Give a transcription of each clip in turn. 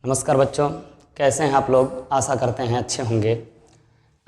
नमस्कार बच्चों, कैसे हैं आप लोग। आशा करते हैं अच्छे होंगे।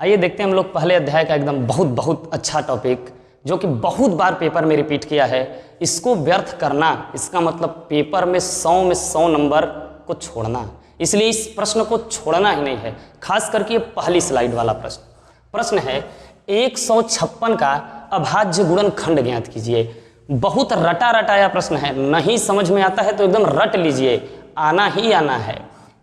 आइए देखते हैं हम लोग पहले अध्याय का एकदम बहुत अच्छा टॉपिक जो कि बहुत बार पेपर में रिपीट किया है। इसको व्यर्थ करना, इसका मतलब पेपर में 100 में 100 नंबर को छोड़ना। इसलिए इस प्रश्न को छोड़ना ही नहीं है, खास करके ये पहली स्लाइड वाला प्रश्न है 156 का अभाज्य गुणनखंड ज्ञात कीजिए। बहुत रटा रटाया प्रश्न है, नहीं समझ में आता है तो एकदम रट लीजिए, आना ही आना है।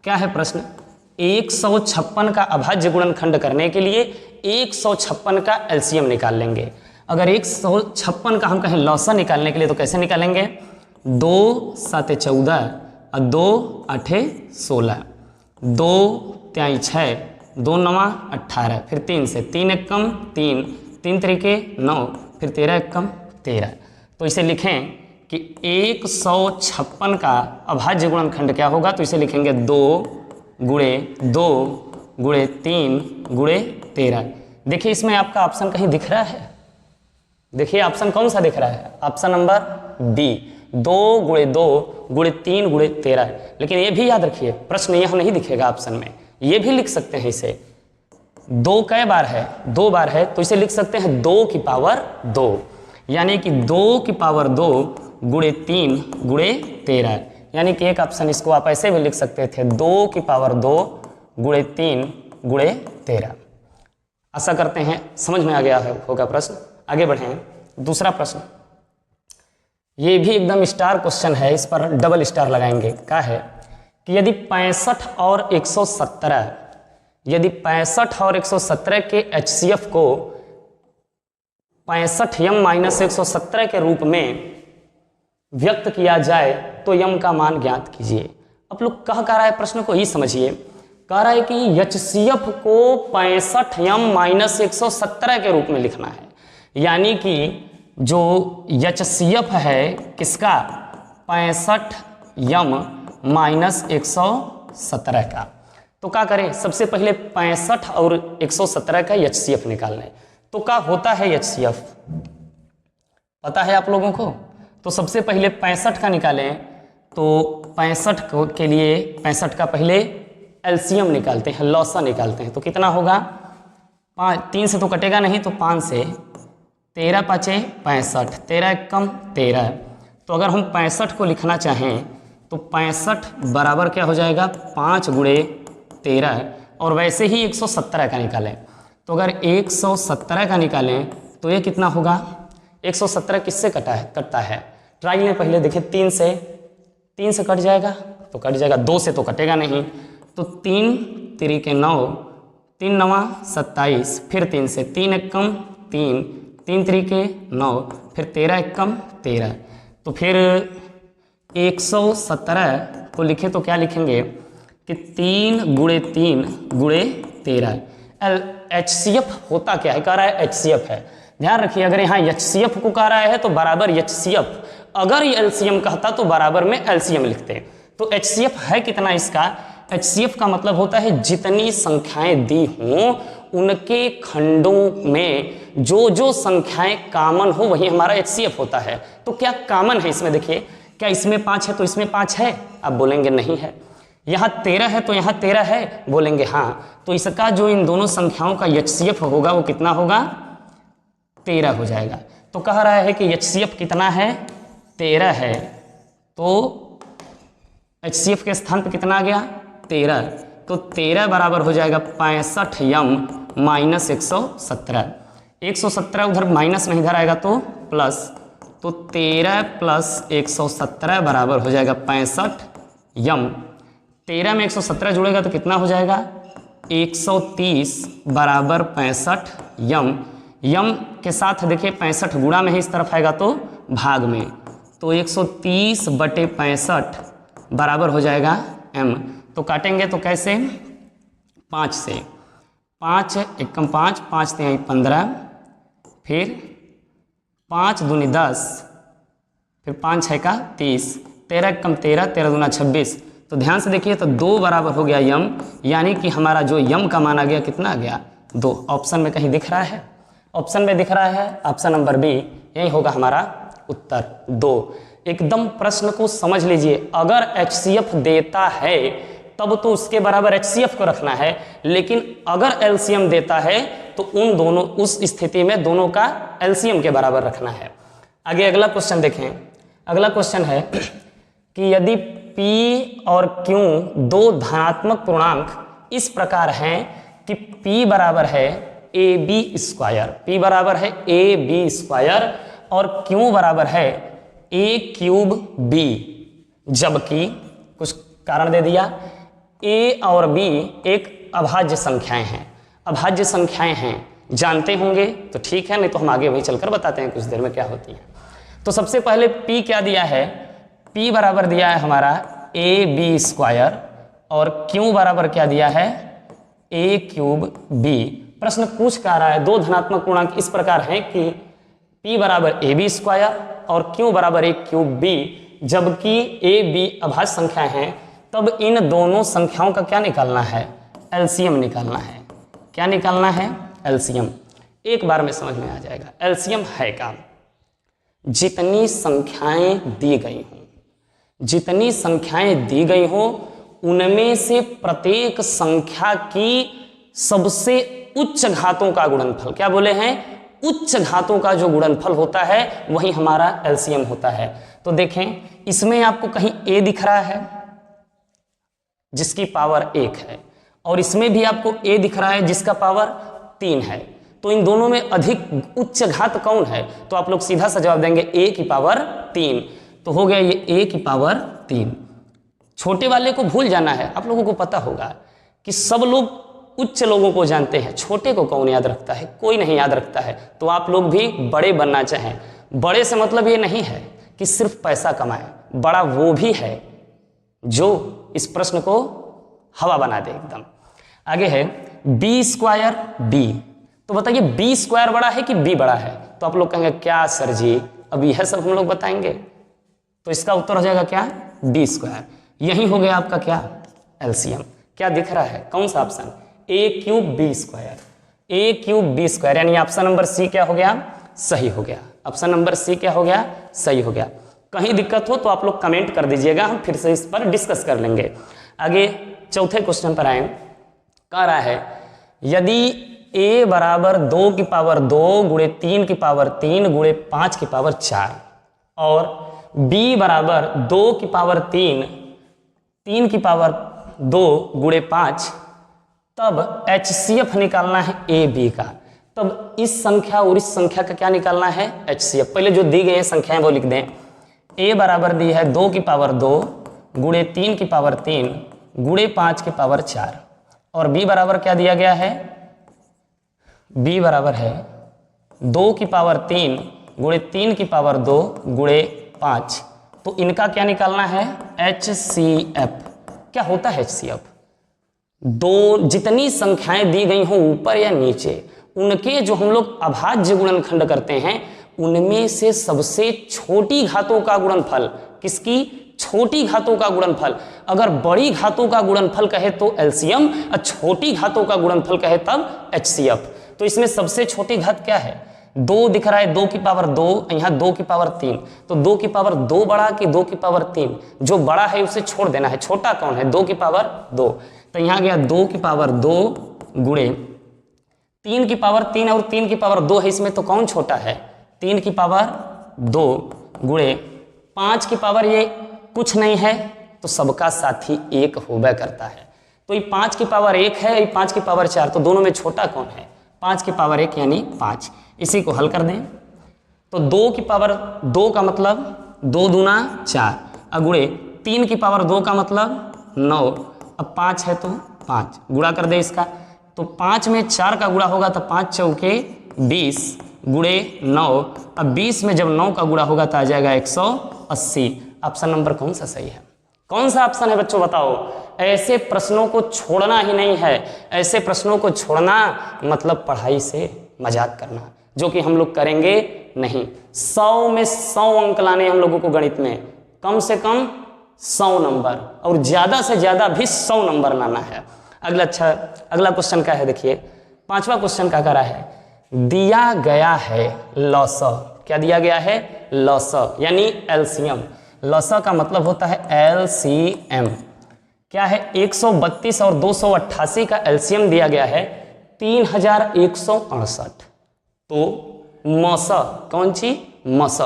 क्या है प्रश्न? 156 का अभाज्य गुणनखंड करने के लिए 156 का एलसीएम निकाल लेंगे। अगर 156 का हम कहें लौसा निकालने के लिए तो कैसे निकालेंगे? 2 7 14 और 2 8 16, 2 3 6, 2 9 18, फिर 3 से 3 1 कम 3, 3 3 9, फिर 13 1 कम 13। तो इसे लिखें कि 156 का अभाज्य गुणनखंड क्या होगा? तो इसे लिखेंगे 2 गुणे 2 गुणे 3 गुणे 13। देखिए इसमें आपका ऑप्शन कहीं दिख रहा है? देखिए ऑप्शन कौन सा दिख रहा है? ऑप्शन नंबर बी, 2 गुणे 2 गुणे 3 गुणे 13। लेकिन ये भी याद रखिए, प्रश्न यहाँ नहीं दिखेगा ऑप्शन में, ये भी लिख सकते हैं इसे। 2 कै बार है? 2 बार है, तो इसे लिख सकते हैं 2 की पावर 2, यानी कि 2 की पावर 2 गुणे 3 गुणे 13। यानी कि एक ऑप्शन इसको आप ऐसे भी लिख सकते थे, 2 की पावर 2 गुणे 3 गुणे 13। आशा करते हैं समझ में आ गया होगा प्रश्न। आगे बढ़ें, दूसरा प्रश्न। ये भी एकदम स्टार क्वेश्चन है, इस पर डबल स्टार लगाएंगे। क्या है कि यदि 65 और 117, यदि 65 और 117 के HCF को 65m-117 के रूप में व्यक्त किया जाए तो यम का मान ज्ञात कीजिए। अब लोग कह रहा है, प्रश्न को ही समझिए। कह रहा है कि HCF को 65m-117 के रूप में लिखना है, यानी कि जो HCF है किसका? 65m-117 का। तो क्या करें? सबसे पहले 65 और 117 का HCF निकाल लें। तो क्या होता है HCF? पता है आप लोगों को? तो सबसे पहले 65 का निकालें, तो 65 के लिए 65 का पहले एलसीएम निकालते हैं, लौसा निकालते हैं। तो कितना होगा? 3 से तो कटेगा नहीं, तो 5 से 13 5 65, 13 1 कम 13। तो अगर हम 65 को लिखना चाहें तो 65 बराबर क्या हो जाएगा? 5 गुणे 13। और वैसे ही 117 का निकालें, तो अगर 117 का निकालें तो ये कितना होगा? 117 किससे कटता है? ट्राई लें पहले, देखिए 3 से कट जाएगा तो कट जाएगा, 2 से तो कटेगा नहीं। तो 3 3 के 9, 3 9 27, फिर 3 से 3 1 कम 3, 3 3 के 9, फिर 13 1 कम 13। तो फिर 117 को लिखे तो क्या लिखेंगे कि 3 गुणे 3 गुणे 13। HCF होता क्या है? कह रहा है HCF है। ध्यान रखिए, अगर यहाँ HCF को कह रहा है तो बराबर HCF, अगर ये LCM कहता तो बराबर में LCM लिखते। तो HCF है कितना इसका? HCF का मतलब होता है जितनी संख्याएं दी हों उनके खंडों में जो जो संख्याएं कॉमन हो वही हमारा HCF होता है। तो क्या कॉमन है इसमें? देखिए, क्या इसमें 5 है तो इसमें 5 है? आप बोलेंगे नहीं है। यहाँ 13 है तो यहाँ 13 है? बोलेंगे हाँ। तो इसका जो इन दोनों संख्याओं का HCF होगा वो कितना होगा? 13 हो जाएगा। तो कह रहा है कि HCF कितना है? 13 है। तो HCF के स्थान पे कितना आ गया? 13। तो 13 बराबर हो जाएगा 65m-117। 117 उधर माइनस में, इधर आएगा तो प्लस। तो 13 + 117 बराबर हो जाएगा 65m। 13 में 117 जुड़ेगा तो कितना हो जाएगा? 130 बराबर 65m। यम के साथ देखिए 65 गुणा में ही इस तरफ आएगा तो भाग में, तो 130/65 बराबर हो जाएगा m। तो काटेंगे तो कैसे? 5 से, 5 1 कम 5, 5 3 15, फिर 5 दूनी 10, फिर 5 6 का 30, 13 1 कम 13, 13 दूना 26। तो ध्यान से देखिए, तो 2 बराबर हो गया यम, यानी कि हमारा जो यम का मान आ गया कितना आ गया? 2। ऑप्शन में कहीं दिख रहा है? ऑप्शन में दिख रहा है ऑप्शन नंबर बी, यही होगा हमारा उत्तर 2। एकदम प्रश्न को समझ लीजिए। अगर HCF देता है तब तो उसके बराबर HCF को रखना है, लेकिन अगर एलसीएम देता है तो उन दोनों, उस स्थिति में दोनों का एलसीएम के बराबर रखना है। आगे अगला क्वेश्चन देखें। अगला क्वेश्चन है कि यदि P और Q दो धनात्मक पूर्णांक इस प्रकार हैं कि P बराबर है AB स्क्वायर, P बराबर है AB स्क्वायर और Q बराबर है A क्यूब B, जबकि कुछ कारण दे दिया A और B एक अभाज्य संख्याएं हैं, अभाज्य संख्याएं हैं, जानते होंगे तो ठीक है, नहीं तो हम आगे वही चलकर बताते हैं कुछ देर में क्या होती है। तो सबसे पहले P क्या दिया है, P बराबर दिया है हमारा AB स्क्वायर और Q बराबर क्या दिया है A क्यूब B। प्रश्न पूछ क्या रहा है, दो धनात्मक पूर्णांक इस प्रकार हैं कि P बराबर AB स्क्वायर और Q बराबर A क्यूब B, जबकि A B अभाज्य संख्या है, तब इन दोनों संख्याओं का क्या निकालना है, एलसीएम निकालना है। क्या निकालना है, एलसीएम। एक बार में समझ में आ जाएगा। एलसीएम है क्या, जितनी संख्याएं दी गई हों, जितनी संख्याएं दी गई हों उनमें से प्रत्येक संख्या की सबसे उच्च घातों का गुणनफल, क्या बोले हैं, उच्च घातों का जो गुणनफल होता है वही हमारा एलसीएम होता है। तो देखें इसमें आपको कहीं A दिख रहा है जिसकी पावर 1 है, और इसमें भी आपको A दिख रहा है जिसका पावर 3 है। तो इन दोनों में अधिक उच्च घात कौन है, तो आप लोग सीधा सा जवाब देंगे A की पावर 3। तो हो गया ये A की पावर 3। छोटे वाले को भूल जाना है, आप लोगों को पता होगा कि सब लोग उच्च लोगों को जानते हैं, छोटे को कौन याद रखता है, कोई नहीं याद रखता है। तो आप लोग भी बड़े बनना चाहें, बड़े से मतलब ये नहीं है कि सिर्फ पैसा कमाए, बड़ा वो भी है जो इस प्रश्न को हवा बना दे एकदम। आगे है B स्क्वायर B। तो बताइए B स्क्वायर बड़ा है कि B बड़ा है, तो आप लोग कहेंगे क्या सर जी, अब यह सब हम लोग बताएंगे। तो इसका उत्तर हो जाएगा क्या, B स्क्वायर। यही हो गया आपका क्या, एलसीएम। क्या दिख रहा है, कौन सा option, A cube B square, A cube B square, यानी ऑप्शन नंबर C क्या हो गया, सही हो गया। ऑप्शन नंबर C क्या हो गया, सही हो गया। कहीं दिक्कत हो तो आप लोग कमेंट कर दीजिएगा, हम फिर से इस पर डिस्कस कर लेंगे। आगे चौथे क्वेश्चन पर आए। कह रहा है यदि A बराबर 2 की पावर 2 गुणे 3 की पावर 3 गुणे 5 की पावर 4 और B बराबर 2 की पावर 3 3 की पावर 2 गुणे 5, तब HCF निकालना है A B का। तब इस संख्या और इस संख्या का क्या निकालना है, HCF। पहले जो दी गई है संख्याएं वो लिख दें। A बराबर दी है 2 की पावर 2 गुणे 3 की पावर 3 गुणे 5 की पावर 4 और B बराबर क्या दिया गया है, B बराबर है 2 की पावर 3 गुणे 3 की पावर 2 गुणे 5। तो इनका क्या निकालना है, HCF। क्या होता है HCF, दो जितनी संख्याएं दी गई हों ऊपर या नीचे, उनके जो हम लोग अभाज्य गुणनखंड करते हैं उनमें से सबसे छोटी घातों का गुणनफल, किसकी, छोटी घातों का गुणनफल। अगर बड़ी घातों का गुणनफल कहे तो एलसीएम, और छोटी घातों का गुणनफल कहे तब HCF। तो इसमें सबसे छोटी घात क्या है, 2 दिख रहा है, 2 की पावर 2, यहाँ 2 की पावर 3। तो 2 की पावर 2 बड़ा कि 2 की पावर 3, जो बड़ा है उसे छोड़ देना है, छोटा कौन है, 2 की पावर 2। तो यहाँ गया 2 की पावर 2 गुणे 3 की पावर 3 और 3 की पावर 2 है, इसमें तो कौन छोटा है, 3 की पावर 2 गुणे 5 की पावर ये कुछ नहीं है, तो सबका साथी 1 होगा करता है। तो ये 5 की पावर 1 है, ये 5 की पावर 4, तो दोनों में छोटा कौन है, 5 की पावर 1 यानी 5। इसी को हल कर दें तो 2 की पावर 2 का मतलब 2 दूना 4, अगुणे 3 की पावर 2 का मतलब 9, अब 5 है तो 5, गुणा कर दे इसका। तो 5 में 4 का गुणा होगा तो 5 चौके 20 गुणे 9, अब 20 में जब 9 का गुणा होगा तो आ जाएगा 180। ऑप्शन नंबर कौन सा सही है, कौन सा ऑप्शन है बच्चों बताओ। ऐसे प्रश्नों को छोड़ना ही नहीं है, ऐसे प्रश्नों को छोड़ना मतलब पढ़ाई से मजाक करना, जो कि हम लोग करेंगे नहीं। 100 में 100 अंक लाने हम लोगों को गणित में, कम से कम 100 नंबर और ज़्यादा से ज़्यादा भी 100 नंबर लाना है। अगला क्वेश्चन क्या है, देखिए 5वां क्वेश्चन क्या कर रहा है, दिया गया है लॉसा। क्या दिया गया है, लॉसा यानी एलसीएम। लॉसा का मतलब होता है LCM, क्या है 132 और 288 का एलसीएम दिया गया है 3168। तो मौसा कौन सी मौसा,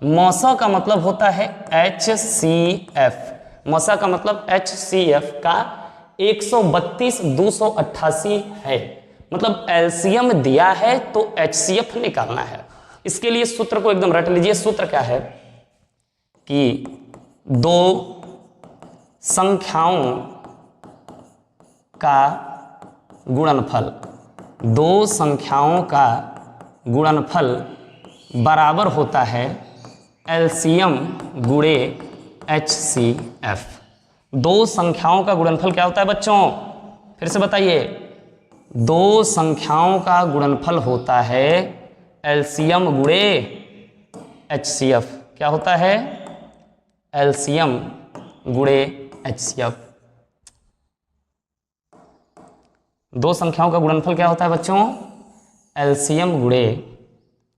मौसा का मतलब होता है HCF, मौसा का मतलब HCF का 132 288 है, मतलब एलसीएम दिया है तो HCF निकालना है। इसके लिए सूत्र को एकदम रट लीजिए। सूत्र क्या है कि दो संख्याओं का गुणनफल, दो संख्याओं का गुणनफल बराबर होता है एलसीएम गुणे HCF। दो संख्याओं का गुणनफल क्या होता है बच्चों, फिर से बताइए। दो संख्याओं का गुणनफल होता है एलसीएम गुणे HCF। क्या होता है, एलसीएम गुणे HCF। दो संख्याओं का गुणनफल क्या होता है बच्चों, एलसीएम गुणे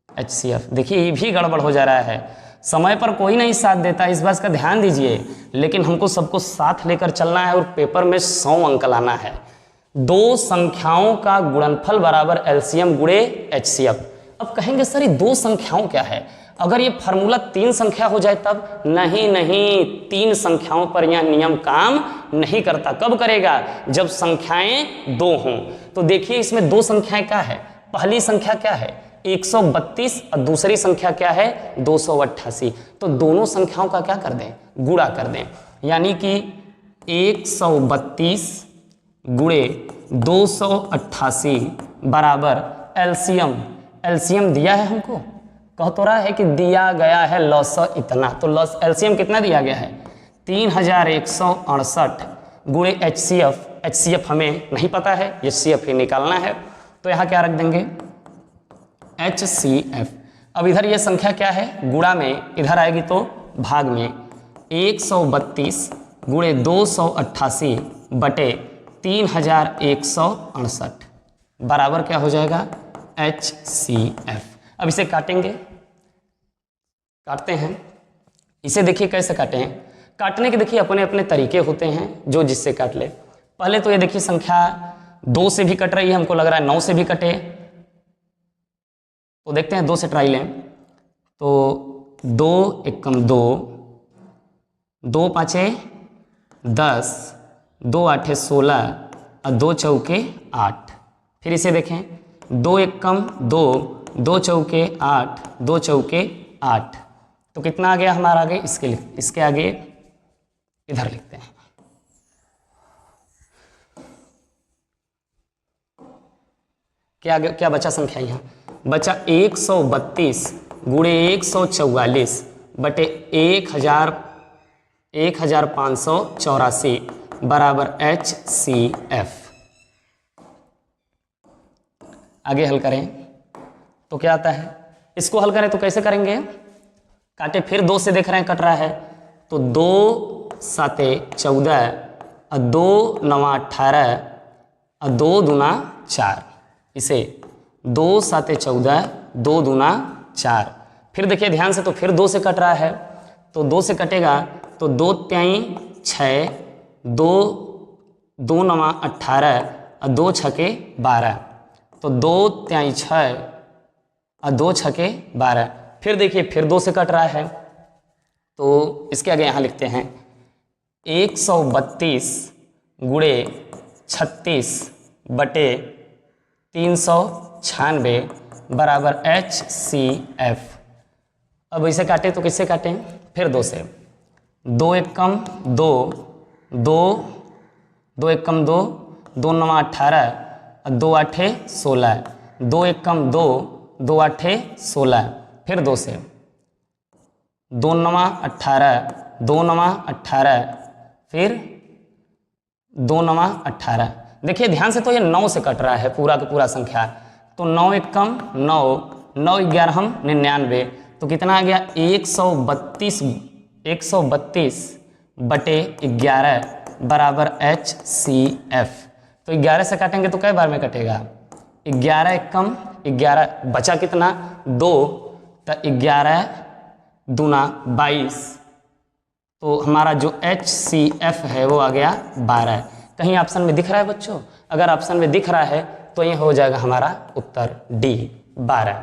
HCF। देखिए ये भी गड़बड़ हो जा रहा है, समय पर कोई नहीं साथ देता, इस बात का ध्यान दीजिए, लेकिन हमको सबको साथ लेकर चलना है और पेपर में 100 अंक लाना है। दो संख्याओं का गुणनफल बराबर एलसीएम गुणे HCF। अब कहेंगे सर ये दो संख्याओं क्या है, अगर ये फार्मूला 3 संख्या हो जाए तब? नहीं नहीं, 3 संख्याओं पर यह नियम काम नहीं करता। कब करेगा, जब संख्याएं 2 हों। तो देखिए इसमें दो संख्याएं क्या है, पहली संख्या क्या है 132 और दूसरी संख्या क्या है 288। तो दोनों संख्याओं का क्या कर दें, गुणा कर दें, यानी कि 132 गुणे 288 बराबर एलसीएम। एलसीएम दिया है हमको, कह तो रहा है कि दिया गया है लॉस इतना, तो लॉस एलसीएम कितना दिया गया है 3168 गुणे HCF। HCF हमें नहीं पता है, HCF ही निकालना है, तो यहाँ क्या रख देंगे HCF। अब इधर ये संख्या क्या है, गुणा में इधर आएगी तो भाग में 132 गुणे 288 बटे 3168 बराबर क्या हो जाएगा HCF। अब इसे काटेंगे, काटते हैं। इसे देखिए कैसे काटे हैं, काटने के देखिए अपने अपने तरीके होते हैं, जो जिससे काट ले। पहले तो ये देखिए संख्या 2 से भी कट रही है, हमको लग रहा है 9 से भी कटे, तो देखते हैं 2 से ट्राई लें। तो 2 एकम 2, 2 पाँचे 10, 2 आठे 16 और 2 चौके 8। फिर इसे देखें 2 एकम 2, 2 चौके 8, 2 चौके 8, तो कितना आ गया हमारा आगे, इसके आगे इधर लिखते हैं। क्या बचा संख्या, यहाँ बचा 132 गुणे 144 बटे 1584 बराबर HCF। आगे हल करें तो क्या आता है, इसको हल करें तो कैसे करेंगे, काटे फिर 2 से देख रहे हैं कट रहा है, तो 2 साते 14 और 2 नवा 18 और 2 दूना 4। इसे 2 साते 14, 2 दूना 4। फिर देखिए ध्यान से, तो फिर 2 से कट रहा है, तो 2 से कटेगा तो 2 त्याई 6, 2 नवा 18 और 2 छके 12, तो 2 त्याई 6 और 2 छके 12। फिर देखिए फिर 2 से कट रहा है, तो इसके आगे यहाँ लिखते हैं 132 गुणे 36 बटे 396 बराबर HCF। अब इसे काटे तो किससे काटें, फिर 2 से, 2 एकम 2, 2 एकम 2, 2 नवा 18 और 2 आठे 16, 2 एकम 2, 2 आठे 16। फिर 2 से, 2 नवा 18, 2 नवा 18, फिर 2 नवा 18। देखिए ध्यान से, तो ये 9 से कट रहा है पूरा का पूरा संख्या, तो 9 एकम 9, 9 11 99, तो कितना आ गया 132 बटे 11 बराबर HCF। तो 11 से काटेंगे तो कई बार में कटेगा, 11 एकम 11, बचा कितना 2, तो 11 दूना 22, तो हमारा जो HCF है वो आ गया 12। कहीं ऑप्शन में दिख रहा है बच्चों? अगर ऑप्शन में दिख रहा है तो ये हो जाएगा हमारा उत्तर डी 12।